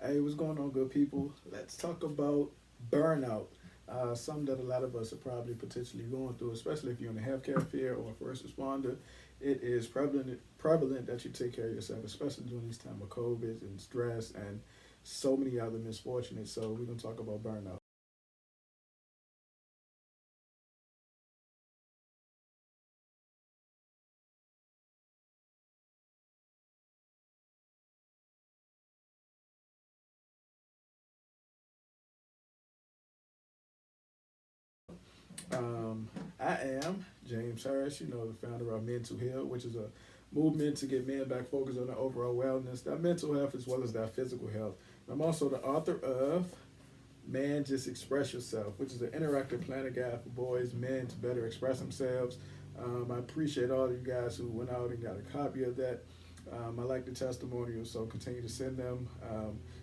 Hey, what's going on, good people? Let's talk about burnout. Something that a lot of us are probably potentially going through, especially if you're in the healthcare field or a first responder. It is prevalent that you take care of yourself, especially during this time of COVID and stress and so many other misfortunates. So we're gonna talk about burnout. Um, I am James Harris, the founder of Mental Health, which is a movement to get men back focused on their overall wellness, their mental health as well as their physical health. I'm also the author of Man Just Express Yourself, which is an interactive planner guide for boys, men to better express themselves. I appreciate all of you guys who went out and got a copy of that. I like the testimonials, so continue to send them.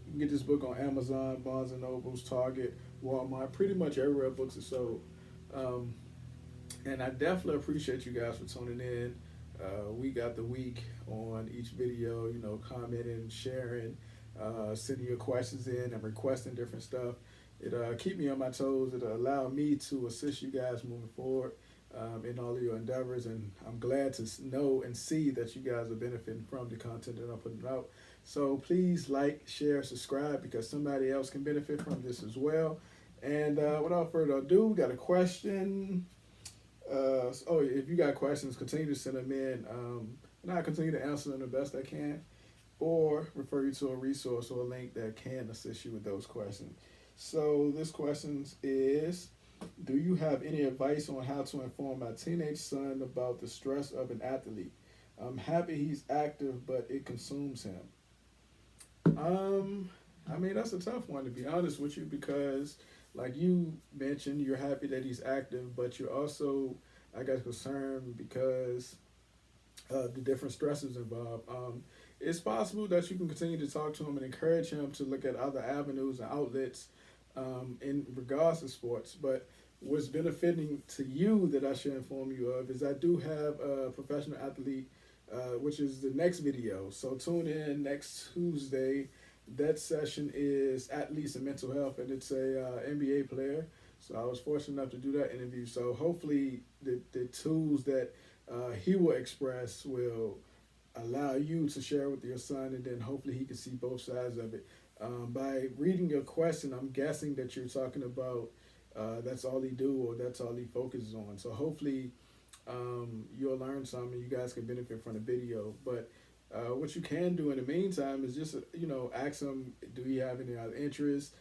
You can get this book on Amazon, Barnes and Nobles, Target, Walmart, pretty much everywhere books are sold. Um, and I definitely appreciate you guys for tuning in. Week after week on each video, commenting, sharing, sending your questions in and requesting different stuff. It keep me on my toes. It allow me to assist you guys moving forward in all of your endeavors. And I'm glad to know and see that you guys are benefiting from the content that I'm putting out. So please like, share, subscribe because somebody else can benefit from this as well. And without further ado, we got a question. If you got questions, continue to send them in, and I'll continue to answer them the best I can, or refer you to a resource or a link that can assist you with those questions. So this question is, do you have any advice on how to inform my teenage son about the stress of an athlete? I'm happy he's active, but it consumes him. Um, that's a tough one to be honest with you because, like you mentioned, you're happy that he's active, but you're also, I guess, concerned because the different stresses involved. It's possible that you can continue to talk to him and encourage him to look at other avenues and outlets in regards to sports. But what's benefiting to you that I should inform you of is I do have a professional athlete, which is the next video. So tune in next Tuesday. That session is athletes and mental health, and it's a NBA player. So I was fortunate enough to do that interview. So hopefully the tools that he will express will allow you to share with your son, and then hopefully he can see both sides of it. By reading your question, I'm guessing that you're talking about that's all he do or that's all he focuses on. So hopefully you'll learn something. You guys can benefit from the video. But what you can do in the meantime is just ask him, do he have any other interests?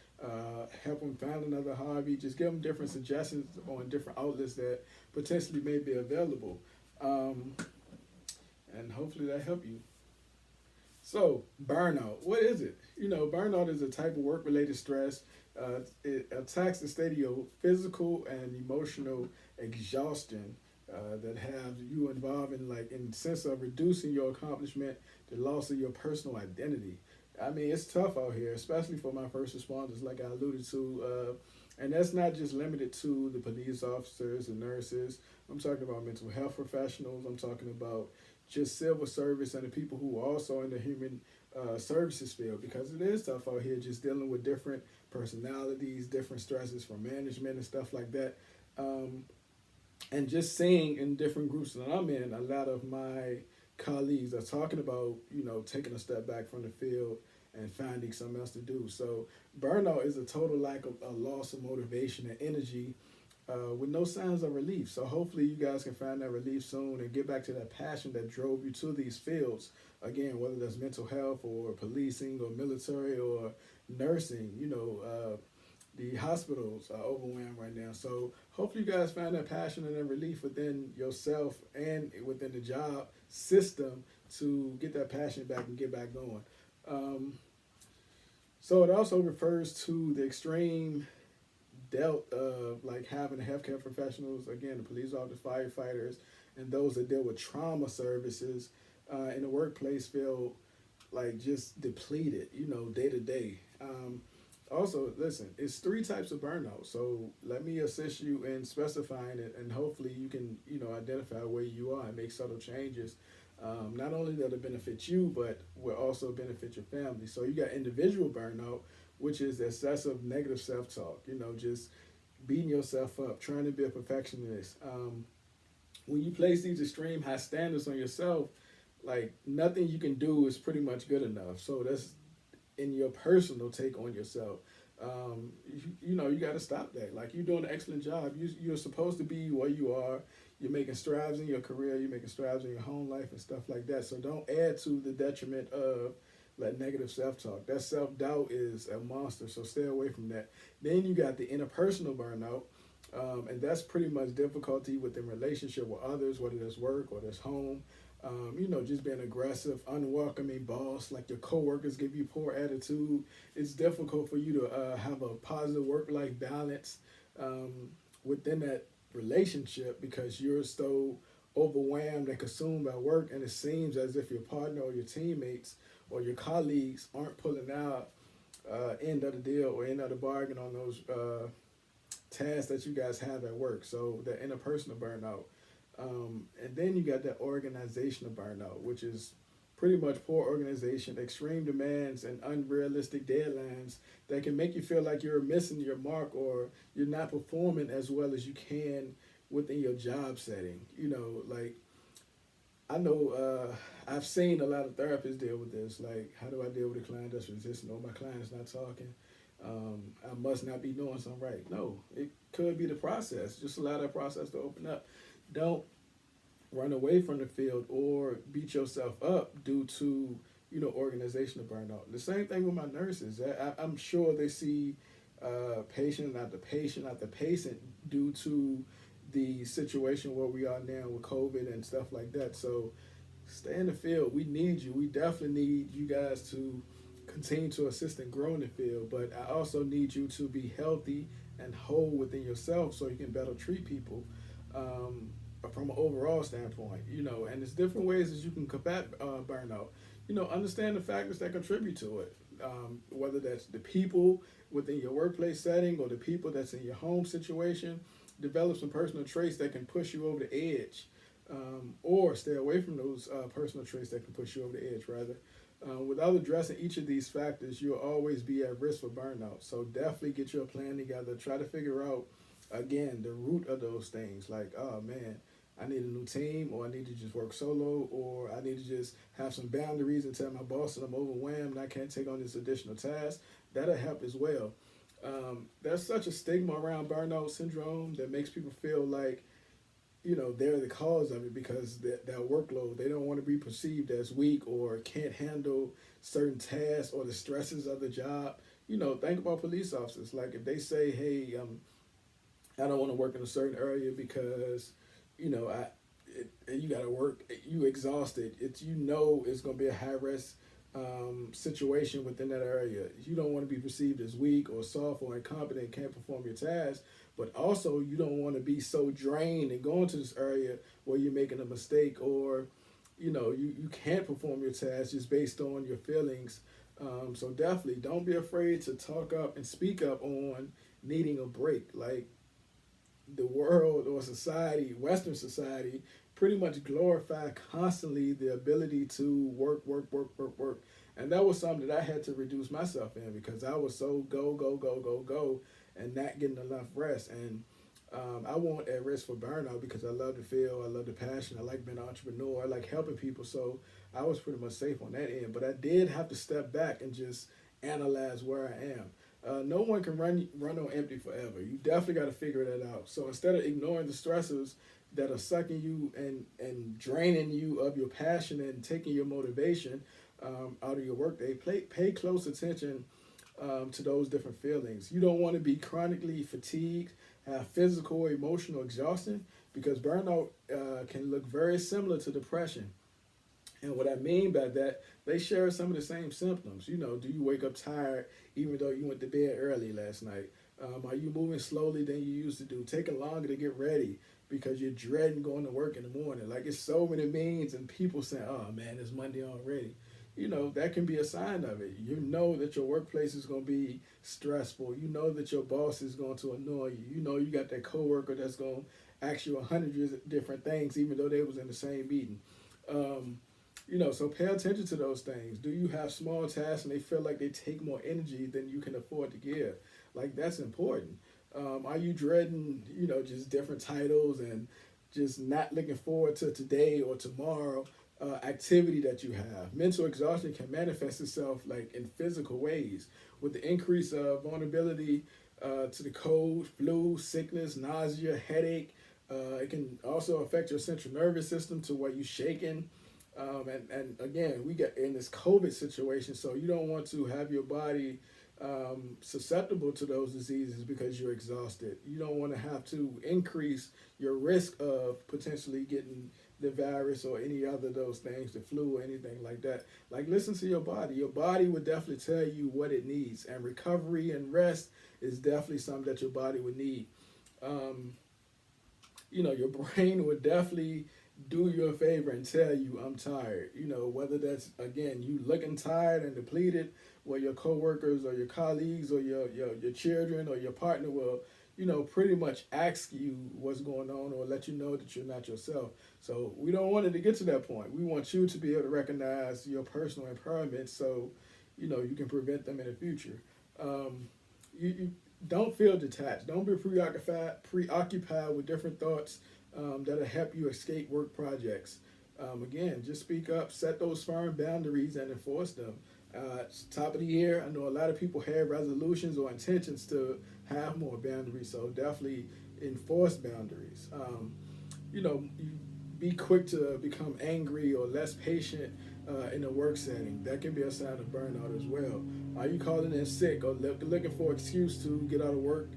Help him find another hobby. Just give him different suggestions on different outlets that potentially may be available, um, and hopefully that help you. So burnout, what is it? Burnout is a type of work-related stress. It attacks the state of your physical and emotional exhaustion that have you involved in in the sense of reducing your accomplishment, the loss of your personal identity. It's tough out here, especially for my first responders, like I alluded to. And that's not just limited to the police officers and nurses. I'm talking about mental health professionals. I'm talking about just civil service and the people who are also in the human services field because it is tough out here just dealing with different personalities, different stresses from management and stuff like that. Um, and just seeing in different groups that I'm in, a lot of my colleagues are talking about, taking a step back from the field and finding something else to do. So burnout is a total lack of a loss of motivation and energy with no signs of relief. So hopefully you guys can find that relief soon and get back to that passion that drove you to these fields. Again, whether that's mental health or policing or military or nursing, the hospitals are overwhelmed right now. So hopefully you guys find that passion and that relief within yourself and within the job system to get that passion back and get back going. Um, so it also refers to the extreme dealt of like having healthcare professionals, again, the police officers, firefighters, and those that deal with trauma services in the workplace feel like just depleted, day to day. Also, listen, it's three types of burnout. So let me assist you in specifying it, and hopefully you can, identify where you are and make subtle changes. Not only that it benefit you, but will also benefit your family. So you got individual burnout, which is excessive negative self-talk. Just beating yourself up, trying to be a perfectionist. When you place these extreme high standards on yourself, like nothing you can do is pretty much good enough. So that's in your personal take on yourself. You got to stop that. Like you're doing an excellent job. You're supposed to be where you are. You're making strides in your career. You're making strides in your home life and stuff like that. So don't add to the detriment of like negative self-talk. That self-doubt is a monster. So stay away from that. Then you got the interpersonal burnout. And that's pretty much difficulty within relationship with others, whether that's work or that's home. Just being aggressive, unwelcoming boss, like your coworkers give you poor attitude. It's difficult for you to have a positive work-life balance within that relationship because you're so overwhelmed and consumed by work, and it seems as if your partner or your teammates or your colleagues aren't pulling out end of the deal or end of the bargain on those tasks that you guys have at work. So the interpersonal burnout. And then you got that organizational burnout, which is pretty much poor organization, extreme demands, and unrealistic deadlines that can make you feel like you're missing your mark or you're not performing as well as you can within your job setting. Like I know I've seen a lot of therapists deal with this. Like, how do I deal with a client that's resistant or my client is not talking? I must not be doing something right. No, it could be the process. Just allow that process to open up. Don't run away from the field or beat yourself up due to organizational burnout. The same thing with my nurses. I'm sure they see patient after patient after patient due to the situation where we are now with COVID and stuff like that. So stay in the field. We need you. We definitely need you guys to continue to assist and grow in the field. But I also need you to be healthy and whole within yourself so you can better treat people. From an overall standpoint, and there's different ways that you can combat burnout. Understand the factors that contribute to it, whether that's the people within your workplace setting or the people that's in your home situation. Develop some personal traits that can push you over the edge, or stay away from those personal traits that can push you over the edge, rather. Without addressing each of these factors, you'll always be at risk for burnout. So definitely get your plan together. Try to figure out, again, the root of those things. Like, oh man, I need a new team, or I need to just work solo, or I need to just have some boundaries and tell my boss that I'm overwhelmed and I can't take on this additional task. That'll help as well. There's such a stigma around burnout syndrome that makes people feel like, they're the cause of it because that workload. They don't want to be perceived as weak or can't handle certain tasks or the stresses of the job. Think about police officers. Like if they say, hey, I don't want to work in a certain area because you got to work, you exhausted. It's going to be a high risk situation within that area. You don't want to be perceived as weak or soft or incompetent, can't perform your tasks, but also you don't want to be so drained and go into this area where you're making a mistake or you can't perform your tasks just based on your feelings. So definitely don't be afraid to talk up and speak up on needing a break. Like the world or society, Western society, pretty much glorify constantly the ability to work. And that was something that I had to reduce myself in because I was so go, and not getting enough rest. And I won't at risk for burnout because I love the field, I love the passion, I like being an entrepreneur, I like helping people. So I was pretty much safe on that end. But I did have to step back and just analyze where I am. No one can run on empty forever. You definitely got to figure that out. So instead of ignoring the stressors that are sucking you and draining you of your passion and taking your motivation out of your workday, pay close attention to those different feelings. You don't want to be chronically fatigued, have physical or emotional exhaustion, because burnout can look very similar to depression. And what I mean by that, they share some of the same symptoms. Do you wake up tired even though you went to bed early last night? Are you moving slowly than you used to do? Taking longer to get ready because you're dreading going to work in the morning. Like it's so many means and people saying, oh man, it's Monday already. That can be a sign of it. That your workplace is going to be stressful. That your boss is going to annoy you. You got that coworker that's going to ask you 100 different things even though they was in the same meeting. So pay attention to those things. Do you have small tasks and they feel like they take more energy than you can afford to give? Like, that's important. Are you dreading, just different titles and just not looking forward to today or tomorrow activity that you have? Mental exhaustion can manifest itself like in physical ways with the increase of vulnerability to the cold, flu, sickness, nausea, headache. It can also affect your central nervous system to where you shaking. And again, we get in this COVID situation, so you don't want to have your body susceptible to those diseases because you're exhausted. You don't want to have to increase your risk of potentially getting the virus or any other of those things, the flu or anything like that. Like, listen to your body. Your body would definitely tell you what it needs, and recovery and rest is definitely something that your body would need. Um, your brain would definitely do you a favor and tell you I'm tired. Whether that's again you looking tired and depleted, or your coworkers or your colleagues or your children or your partner will, pretty much ask you what's going on or let you know that you're not yourself. So we don't want it to get to that point. We want you to be able to recognize your personal impairments so you can prevent them in the future. You don't feel detached. Don't be preoccupied with different thoughts that'll help you escape work projects. Again, just speak up, set those firm boundaries, and enforce them. It's top of the year. I know a lot of people have resolutions or intentions to have more boundaries, so definitely enforce boundaries. You be quick to become angry or less patient in a work setting. That can be a sign of burnout as well. Are you calling in sick or looking for an excuse to get out of work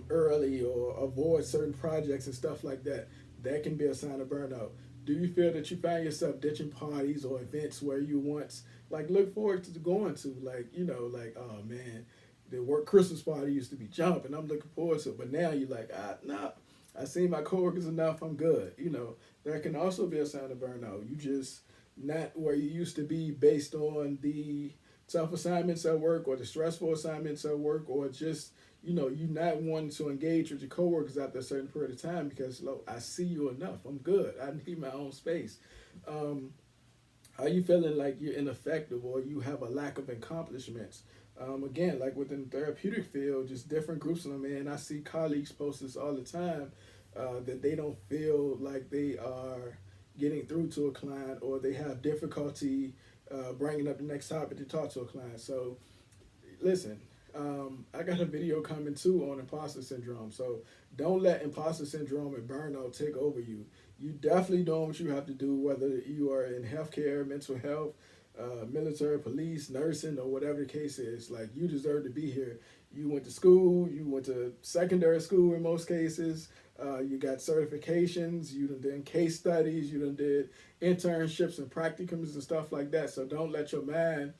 early or avoid certain projects and stuff like that? That can be a sign of burnout. Do you feel that you find yourself ditching parties or events where you once like look forward to going to, like oh man, the work Christmas party used to be jumping, I'm looking forward to it, but now you're like nah, I seen my coworkers enough, I'm good. That can also be a sign of burnout. You just not where you used to be based on the tough assignments at work or the stressful assignments at work, or just you not wanting to engage with your coworkers after a certain period of time because look, I see you enough, I'm good, I need my own space. Are you feeling like you're ineffective or you have a lack of accomplishments? Again, like within the therapeutic field, just different groups of them, man. I see colleagues post this all the time that they don't feel like they are getting through to a client, or they have difficulty bringing up the next topic to talk to a client. So, listen, I got a video coming too on imposter syndrome. So don't let imposter syndrome and burnout take over you. You definitely doing what you have to do, whether you are in healthcare, mental health, military, police, nursing, or whatever the case is. Like, you deserve to be here. You went to school, you went to secondary school in most cases. You got certifications, you done did case studies, you done did internships and practicums and stuff like that. So don't let your mind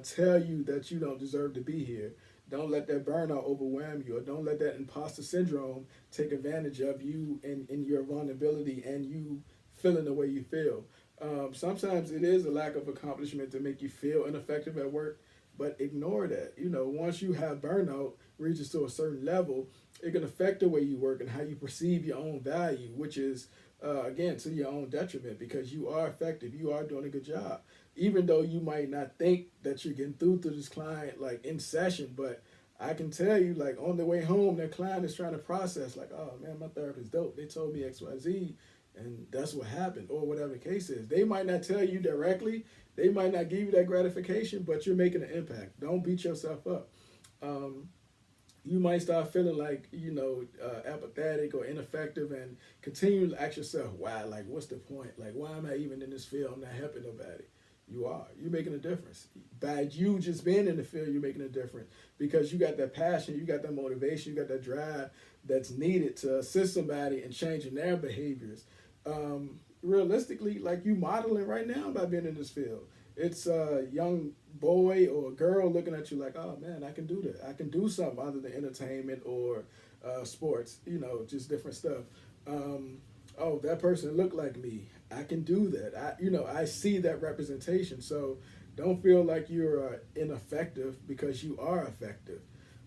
tell you that you don't deserve to be here. Don't let that burnout overwhelm you, or don't let that imposter syndrome take advantage of you in your vulnerability and you feeling the way you feel. Sometimes it is a lack of accomplishment to make you feel ineffective at work, but ignore that. Once you have burnout reaches to a certain level, it can affect the way you work and how you perceive your own value, which is, again, to your own detriment because you are effective. You are doing a good job. Even though you might not think that you're getting through to this client like in session, but I can tell you, like, on the way home, that client is trying to process, like, oh man, my therapist dope. They told me XYZ, and that's what happened, or whatever the case is. They might not tell you directly, they might not give you that gratification, but you're making an impact. Don't beat yourself up. You might start feeling like, apathetic or ineffective, and continue to ask yourself, why? Like, what's the point? Like, why am I even in this field? I'm not helping nobody. You are. You're making a difference. By you just being in the field, you're making a difference because you got that passion, you got that motivation, you got that drive that's needed to assist somebody in changing their behaviors. Realistically, like, you modeling right now by being in this field. It's a young boy or a girl looking at you like, oh man, I can do that. I can do something other than entertainment or sports, just different stuff. Oh, that person looked like me. I can do that. I see that representation. So don't feel like you're ineffective because you are effective.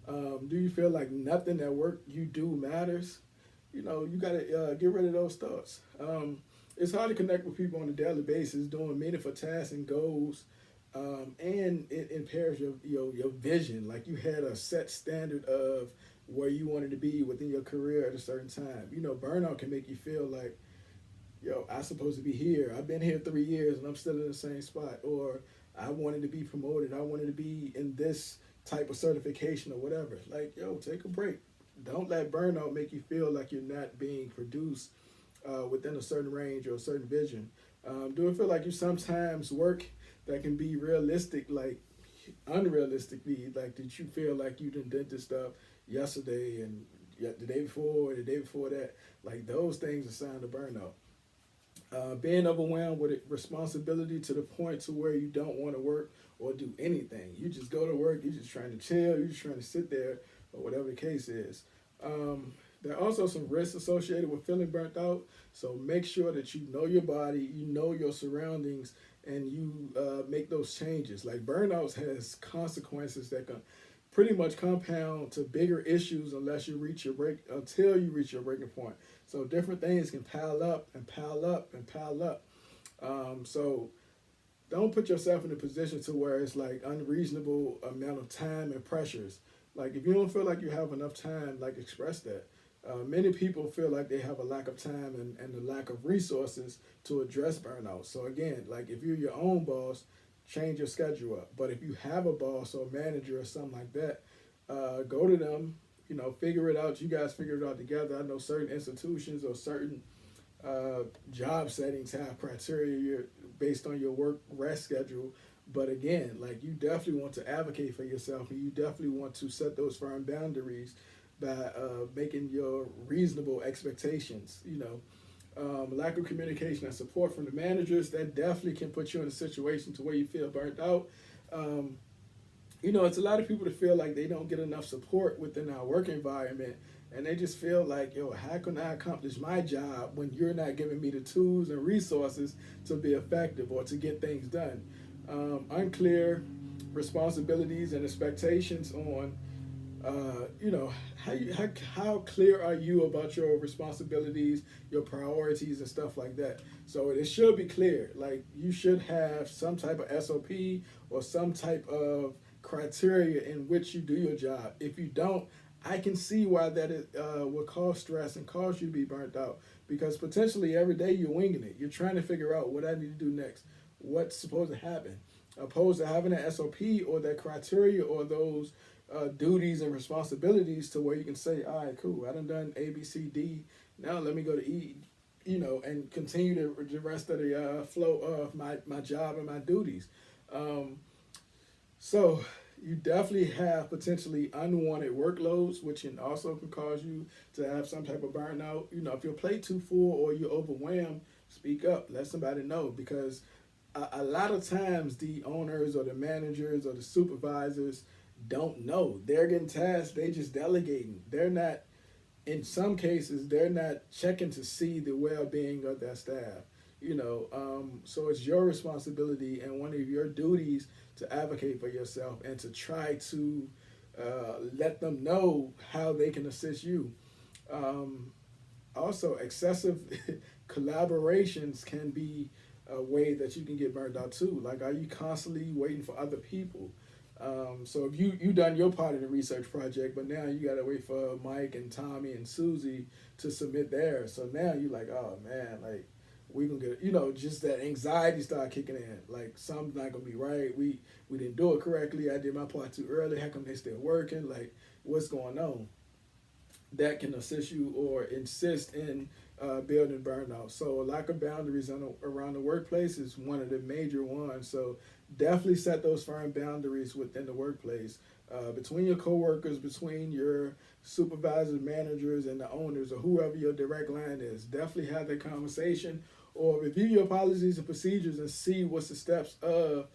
Do you feel like nothing at work you do matters? You got to get rid of those thoughts. it's hard to connect with people on a daily basis doing meaningful tasks and goals, and it impairs your vision. Like you had a set standard of where you wanted to be within your career at a certain time. Burnout can make you feel like, yo, I'm supposed to be here. I've been here 3 years and I'm still in the same spot. Or I wanted to be promoted. I wanted to be in this type of certification or whatever. Like, yo, take a break. Don't let burnout make you feel like you're not being produced within a certain range or a certain vision. Do it feel like you sometimes work that can be realistic, like unrealistically? Like, did you feel like you did this stuff yesterday and the day before or the day before that? Like, those things are a sign of burnout. Being overwhelmed with responsibility to the point to where you don't want to work or do anything. You just go to work, you're just trying to chill, you're just trying to sit there, or whatever the case is. There are also some risks associated with feeling burnt out, so make sure that you know your body, you know your surroundings, and you make those changes. Like, burnouts has consequences that can pretty much compound to bigger issues until you reach your breaking point. So different things can pile up and pile up and pile up. So don't put yourself in a position to where it's like unreasonable amount of time and pressures. Like, if you don't feel like you have enough time, like, express that. Many people feel like they have a lack of time and a lack of resources to address burnout. So again, like, if you're your own boss, change your schedule up. But if you have a boss or a manager or something like that, go to them, figure it out. You guys figure it out together. I know certain institutions or certain job settings have criteria based on your work rest schedule. But again, like, you definitely want to advocate for yourself, and you definitely want to set those firm boundaries by making your reasonable expectations. Lack of communication and support from the managers, that definitely can put you in a situation to where you feel burnt out. It's a lot of people that feel like they don't get enough support within our work environment, and they just feel like, yo, how can I accomplish my job when you're not giving me the tools and resources to be effective or to get things done? Unclear responsibilities and expectations on, how clear are you about your responsibilities, your priorities, and stuff like that. So it should be clear. Like, you should have some type of SOP or some type of criteria in which you do your job. If you don't, I can see why that will cause stress and cause you to be burnt out, because potentially every day you're winging it. You're trying to figure out what I need to do next, what's supposed to happen, opposed to having an SOP or that criteria or those duties and responsibilities to where you can say, all right, cool, I done A, B, C, D. Now let me go to E, and continue the rest of the flow of my job and my duties. So you definitely have potentially unwanted workloads, which can cause you to have some type of burnout. If your plate too full or you're overwhelmed, speak up, let somebody know, because a lot of times the owners or the managers or the supervisors don't know. They're getting tasked, they just delegating. They're not, in some cases, they're not checking to see the well-being of their staff. So it's your responsibility and one of your duties to advocate for yourself and to try to let them know how they can assist you. Also, excessive collaborations can be a way that you can get burned out too. Like, are you constantly waiting for other people? So if you done your part of the research project, but now you gotta wait for Mike and Tommy and Susie to submit theirs. So now you're like, oh man, like, we gonna get, just that anxiety start kicking in. Like, something's not gonna be right. We didn't do it correctly. I did my part too early. How come they still working? Like, what's going on? That can assist you or insist in building burnout. So a lack of boundaries around the workplace is one of the major ones. So definitely set those firm boundaries within the workplace, between your coworkers, between your supervisors, managers, and the owners, or whoever your direct line is. Definitely have that conversation, or review your policies and procedures and see what's the steps of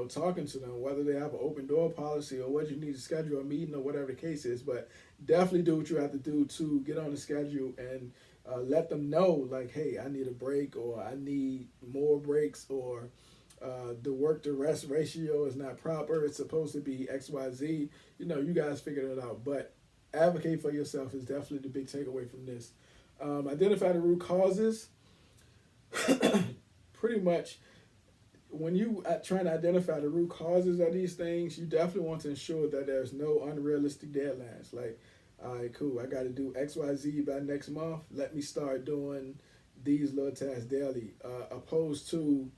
talking to them, whether they have an open door policy or what you need to schedule a meeting or whatever the case is. But definitely do what you have to do to get on the schedule and let them know, like, hey, I need a break, or I need more breaks, or the work to rest ratio is not proper. It's supposed to be XYZ. You guys figured it out. But advocate for yourself is definitely the big takeaway from this. Identify the root causes. Pretty much, when you trying to identify the root causes of these things, you definitely want to ensure that there's no unrealistic deadlines. Like, all right, cool, I got to do XYZ by next month. Let me start doing these little tasks daily, opposed to,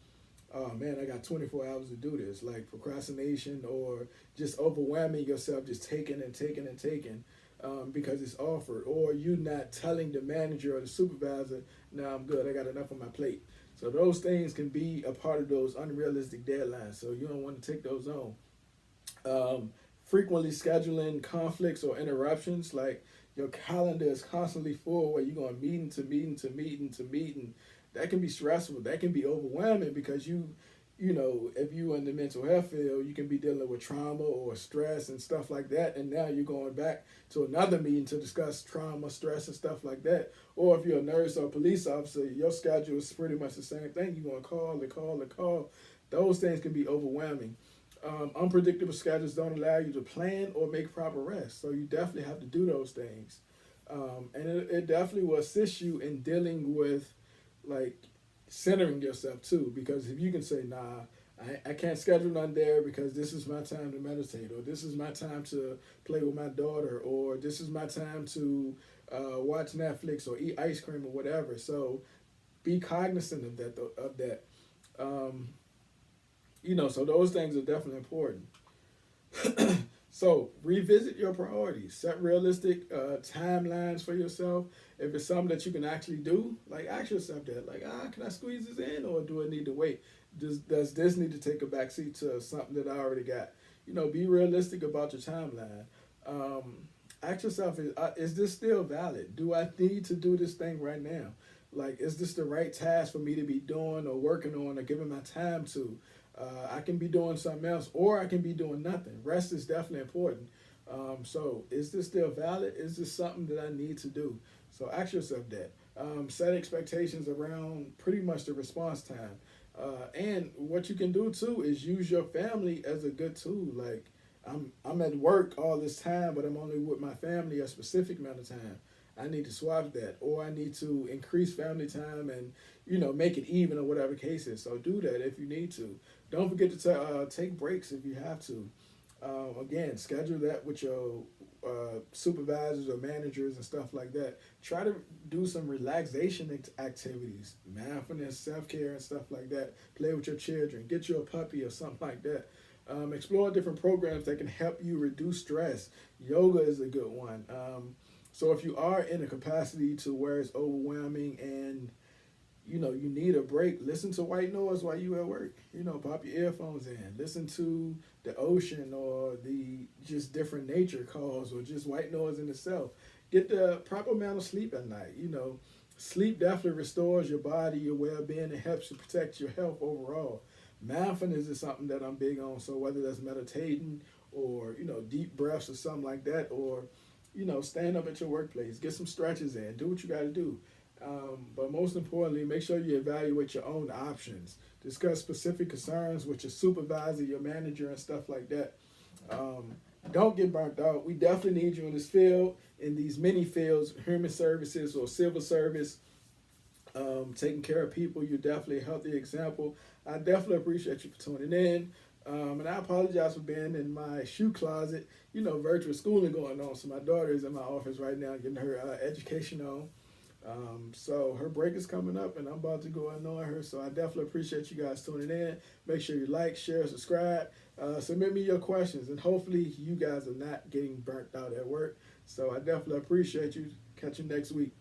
oh man, I got 24 hours to do this. Like procrastination or just overwhelming yourself, just taking and taking and taking because it's offered, or you not telling the manager or the supervisor, no, I'm good, I got enough on my plate. So those things can be a part of those unrealistic deadlines. So you don't want to take those on. Frequently scheduling conflicts or interruptions, like your calendar is constantly full where you're going meeting to meeting to meeting to meeting. That can be stressful. That can be overwhelming because you know, if you in the mental health field, you can be dealing with trauma or stress and stuff like that. And now you're going back to another meeting to discuss trauma, stress, and stuff like that. Or if you're a nurse or a police officer, your schedule is pretty much the same thing. You're going to call and call and call. Those things can be overwhelming. Unpredictable schedules don't allow you to plan or make proper rest. So you definitely have to do those things. And it definitely will assist you in dealing with like centering yourself too, because if you can say, nah, I can't schedule none there because this is my time to meditate, or this is my time to play with my daughter, or this is my time to watch Netflix or eat ice cream or whatever. So be cognizant of that. You know, so those things are definitely important. So revisit your priorities. Set realistic timelines for yourself. If it's something that you can actually do, like ask yourself that, like, can I squeeze this in, or do I need to wait? Does this need to take a backseat to something that I already got? You know, be realistic about your timeline. Ask yourself, is this still valid? Do I need to do this thing right now? Like, is this the right task for me to be doing or working on or giving my time to? I can be doing something else, or I can be doing nothing. Rest is definitely important. So is this still valid? Is this something that I need to do? So ask yourself that. Set expectations around pretty much the response time. And what you can do too is use your family as a good tool. Like, I'm at work all this time, but I'm only with my family a specific amount of time. I need to swap that, or I need to increase family time and, you know, make it even, or whatever case is. So do that if you need to. Don't forget to take breaks if you have to. Again, schedule that with your supervisors or managers and stuff like that. Try to do some relaxation activities, mindfulness, self-care, and stuff like that. Play with your children. Get you a puppy or something like that. Explore different programs that can help you reduce stress. Yoga is a good one. So if you are in a capacity to where it's overwhelming and you know you need a break, listen to white noise while you at work. You know, pop your earphones in, listen to the ocean or the just different nature calls, or just white noise in itself. Get the proper amount of sleep at night. You know, sleep definitely restores your body, your well-being, and helps to protect your health overall. Mindfulness is something that I'm big on. So whether that's meditating or, you know, deep breaths or something like that, or, you know, stand up at your workplace, get some stretches in, do what you got to do. But most importantly, make sure you evaluate your own options. Discuss specific concerns with your supervisor, your manager, and stuff like that. Don't get burnt out. We definitely need you in this field, in these many fields, human services or civil service, taking care of people. You're definitely a healthy example. I definitely appreciate you for tuning in. And I apologize for being in my shoe closet. You know, virtual schooling going on. So my daughter is in my office right now getting her education on. So her break is coming up and I'm about to go annoy her. So I definitely appreciate you guys tuning in. Make sure you like, share, subscribe. Submit me your questions, and hopefully you guys are not getting burnt out at work. So I definitely appreciate you. Catch you next week.